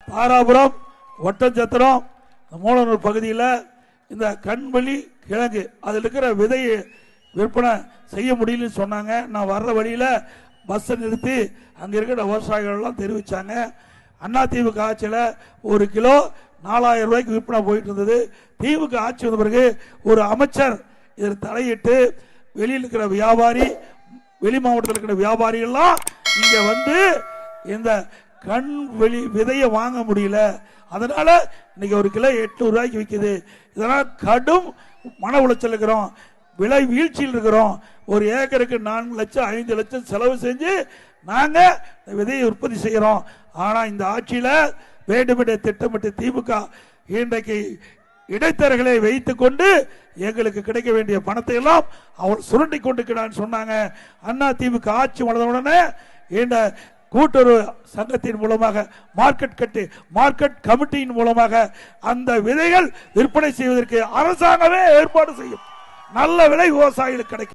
தாராபுரம் ஒட்டஞ்சத்திரம் மூலனூர் பகுதியில் இந்த கண்வழி கிழங்கு அதில் இருக்கிற விதையை விற்பனை செய்ய முடியலன்னு சொன்னாங்க. நான் வர்ற வழியில் பஸ்ஸை நிறுத்தி அங்கே இருக்கிற விவசாயிகள்லாம் தெரிவித்தாங்க. அதிமுக ஆட்சியில் 1 கிலோ 4000 ரூபாய்க்கு விற்பனை போயிட்டு இருந்தது. திமுக ஆட்சி வந்த பிறகு ஒரு அமைச்சர் இதில் தலையிட்டு வெளியில் இருக்கிற வியாபாரி, வெளி மாவட்டத்தில் இருக்கிற வியாபாரிகள்லாம் இங்கே வந்து இந்த கண் வெளி விதையை வாங்க முடியல. அதனால இன்னைக்கு 1 கிலோ 800 ரூபாய்க்கு விற்குது. இதனால் கடும் மன உளைச்சல் இருக்கிறோம், விலை வீழ்ச்சியில் இருக்கிறோம். ஒரு ஏக்கருக்கு 4 லட்சம் 5 லட்சம் செலவு செஞ்சு நாங்க விதையை உற்பத்தி செய்யறோம். ஆனா இந்த ஆட்சியில வேண்டுமென்றே திட்டமிட்டு திமுக இன்றைக்கு இடைத்தரகளை வைத்துக் கொண்டு எங்களுக்கு கிடைக்க வேண்டிய பணத்தை எல்லாம் அவர் சுரண்டி கொண்டிருக்கிறான்னு சொன்னாங்க. அண்ணா திமுக ஆட்சி வளர்ந்தவுடனே இந்த கூட்டுறவு சங்கத்தின் மூலமாக மார்க்கெட் கமிட்டியின் மூலமாக அந்த விதைகள் விற்பனை செய்வதற்கு அரசாங்கமே ஏற்பாடு செய்யும். நல்ல விலை விவசாயிகளுக்கு கிடைக்கும்.